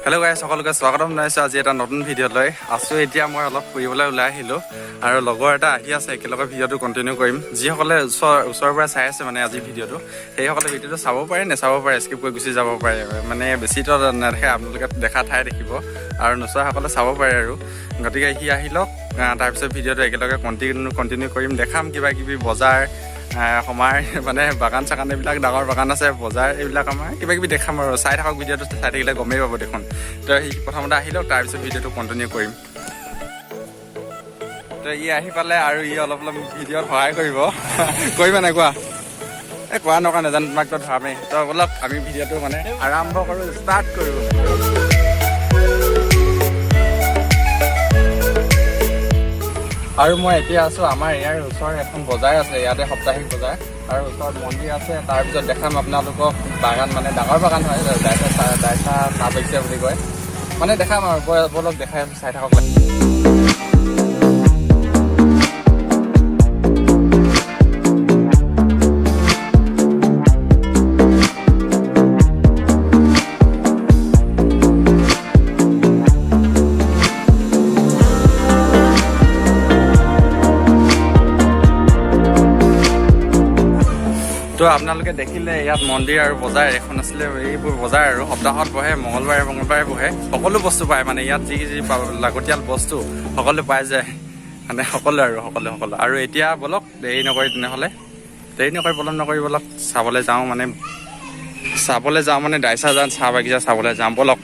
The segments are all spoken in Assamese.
হেল্ল' গাইজ, সকলোকে স্বাগতম জনাইছোঁ আজি এটা নতুন ভিডিঅ'লৈ। আছোঁ এতিয়া মই অলপ ফুৰিবলৈ ওলাই আহিলোঁ আৰু লগৰ এটা আহি আছে, একেলগে ভিডিঅ'টো কণ্টিনিউ কৰিম। যিসকলে ওচৰৰ পৰা চাই আছে মানে আজি ভিডিঅ'টো, সেইসকলে ভিডিঅ'টো চাব পাৰে, নেচাব পাৰে, স্কিপ কৰি গুচি যাব পাৰে। মানে বেছিতো নেদেখে, আপোনালোকে দেখা ঠাই দেখিব আৰু নোচোৱাসকলে চাব পাৰে আৰু। গতিকে সি আহি লওক, তাৰপিছত ভিডিঅ'টো একেলগে কণ্টিনিউ কৰিম। দেখাম কিবা কিবি বজাৰ সমাৰ, মানে বাগান চাগান এইবিলাক ডাঙৰ বাগান আছে, বজাৰ এইবিলাক আমাৰ কিবা কিবি দেখাম আৰু। চাই থাকক ভিডিঅ'টো, চাই থাকিলে গমেই পাব দেখোন। তো সি প্ৰথমতে আহি লওক, তাৰপিছত ভিডিঅ'টো কণ্টিনিউ কৰিম। তো ই আহি পালে আৰু ই অলপ ভিডিঅ'ত সহায় কৰিব। কৰিবা নাই কোৱা? কোৱা নকৰা নাজানো, তোমাক তো ধৰামেই। তো অলপ আমি ভিডিঅ'টো মানে আৰম্ভ কৰোঁ, ষ্টাৰ্ট কৰোঁ। আৰু মই এতিয়া আছোঁ আমাৰ ইয়াৰ ওচৰৰ এখন বজাৰ আছে, ইয়াতে সাপ্তাহিক বজাৰ আৰু ওচৰত মন্দিৰ আছে। তাৰপিছত দেখাম আপোনালোকক বাগান, মানে ডাঙৰ বাগান হয়, ডাইচা চাহ বাগিচা বুলি কয়। মানে দেখাম আৰু বলক দেখাই আছোঁ, চাই থাকক। তো আপোনালোকে দেখিলে ইয়াত মন্দিৰ আৰু বজাৰ এখন আছিলে। এইবোৰ বজাৰ আৰু সপ্তাহত বহে, মঙলবাৰে বহে। সকলো বস্তু পায়, মানে ইয়াত যি লাগতিয়াল বস্তু সকলো পাই যায়, মানে সকলো আৰু এতিয়া বলক দেৰি নকৰি পলম নকৰি বলক চাবলৈ যাওঁ মানে ডাইচা চাহ বাগিচা চাবলৈ যাওঁ। বলক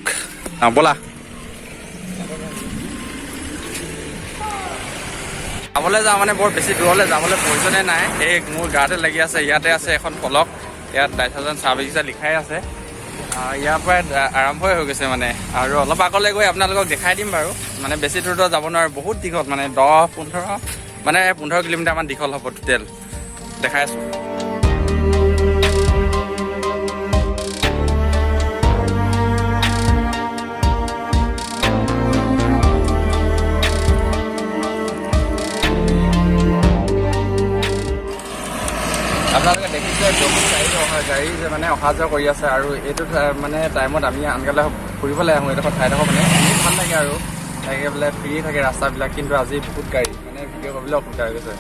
ব'লা। চাবলৈ যাওঁ মানে বৰ বেছি দূৰলৈ যাবলৈ প্ৰয়োজনেই নাই, সেই মোৰ গাতে লাগি আছে। ইয়াতে আছে এখন ফলক, ইয়াত ডাইচাজন চাহ বাগিচা লিখাই আছে। ইয়াৰ পৰাই আৰম্ভই হৈ গৈছে মানে। আৰু অলপ আগলৈ গৈ আপোনালোকক দেখাই দিম বাৰু। মানে বেছি দূৰতো যাব নোৱাৰো, বহুত দীঘল, মানে 15 কিলোমিটাৰমান দীঘল হ'ব টোটেল। দেখাই আছোঁ। আপোনালোকে দেখিছে গাড়ী যে মানে অহা যোৱা কৰি আছে। আৰু এইটো মানে টাইমত আমি আনকালে ফুৰিবলৈ আহোঁ, এডোখৰ ঠাইডোখৰ মানে ভাল লাগে আৰু তাকে বোলে ফ্ৰী থাকে ৰাস্তাবিলাক। কিন্তু আজি বহুত গাড়ী, মানে ভিডিঅ' কৰিবলৈ অসুবিধা হৈ গৈছে।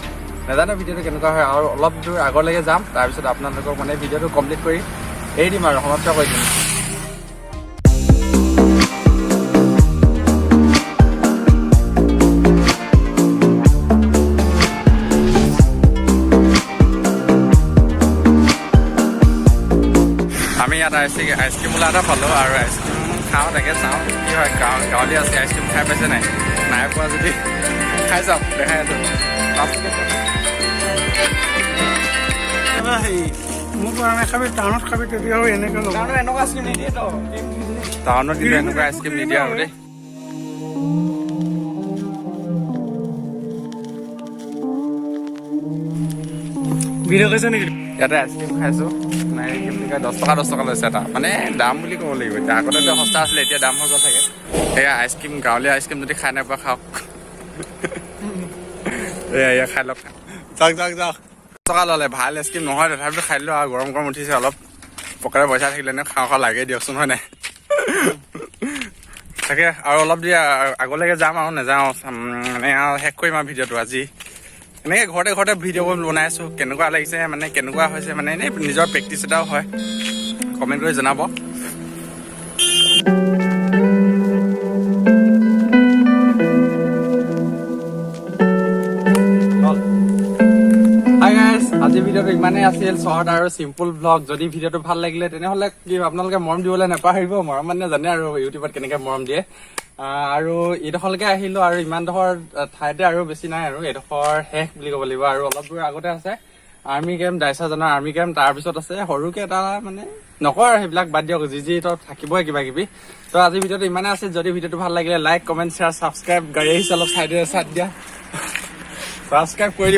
নাজানো ভিডিঅ'টো কেনেকুৱা হয়, আৰু অলপ দূৰ আগলৈকে যাম, তাৰপিছত আপোনালোকক মানে ভিডিঅ'টো কমপ্লিট কৰি এৰি দিম আৰু সমাপ্ত কৰি দিম। আমি ইয়াত আইচক্ৰীম ওলা এটা পালোঁ আৰু আইচক্ৰীম খাওঁ, তাকে চাওঁ কি হয়। গাঁৱলীয়া আছে, আইচক্ৰীম খাই পাইছে নাই পোৱা যদি খাই চাওক, দেখাই আছোঁ। মোক খাবি, টাউনত খাবি, তেতিয়াও এনেকুৱা আইচক্ৰীম নিদিয়ে তো, টাউনত কিন্তু এনেকুৱা আইচক্ৰীম নিদিয়ে আৰু দেই। ভিডিঅ' কৈছে নেকি? ইয়াতে আইচক্ৰীম খাইছোঁ, নাই কি বুলি কয় 10 টকা লৈছে এটা, মানে দাম বুলি ক'ব লাগিব। এতিয়া আগতেতো সস্তা আছিলে, এতিয়া দাম হৈ গ'ল থাকে। সেয়া আইচক্ৰীম, গাঁৱলীয়া আইচক্ৰীম যদি খাই নাপায় খাওক। এয়া খাই লওক, যাওক। টকা ল'লে ভাল আইচক্ৰীম নহয়, তথাপিতো খাই দিলোঁ আৰু গৰম উঠিছে অলপ। পকেটত পইচা থাকিলে নে খাওঁ লাগে দিয়কচোন, হয় নাই? তাকে আৰু অলপ দি আগলৈকে যাম আৰু নাযাওঁ, মানে আৰু শেষ কৰিম আৰু ভিডিঅ'টো আজি। এনেকৈ ঘৰতে ভিডিঅ' বনাই আছোঁ। কেনেকুৱা লাগিছে, মানে কেনেকুৱা হৈছে, মানে এনেই নিজৰ প্ৰেক্টিচ এটাও হয়। কমেণ্ট কৰি জনাব। হাই গাইজ, আজি ভিডিঅ'টো ইমানেই আছিল, শ্বৰ্ট আৰু চিম্পুল ভ্লগ। যদি ভিডিঅ'টো ভাল লাগিলে তেনেহ'লে কি আপোনালোকে মৰম দিবলৈ নাপাহৰিব। মৰম মানে জানে আৰু ইউটিউবত কেনেকৈ মৰম দিয়ে। আৰু এইডোখৰলৈকে আহিলোঁ, আৰু ইমানডোখৰ ঠাইতে আৰু বেছি নাই, আৰু এইডোখৰ শেষ বুলি ক'ব লাগিব। আৰু অলপ দূৰ আগতে আছে আৰ্মি কেম্প, ডাইচাজনৰ আৰ্মি কেম্প। তাৰপিছত আছে সৰুকে এটা, মানে নকওঁ আৰু সেইবিলাক বাদ দিয়ক, যি থাকিবই কিবা কিবি। তো আজি ভিডিঅ'টো ইমানেই আছিল। যদি ভিডিঅ'টো ভাল লাগিলে লাইক, কমেণ্ট, শ্বেয়াৰ, ছাবস্ক্ৰাইব, গাড়ী আহিছে অলপ চাই দিয়া, ছাবস্ক্ৰাইব কৰি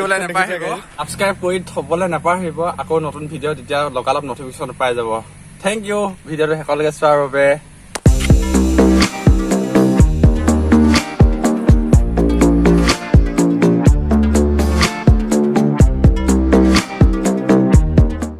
দিবলৈ নাপাহৰিব। আকৌ নতুন ভিডিঅ' তেতিয়া লগালগ নটিফিকেশ্যন পাই যাব। থেংক ইউ ভিডিঅ'টো শেষলৈকে চোৱাৰ বাবে।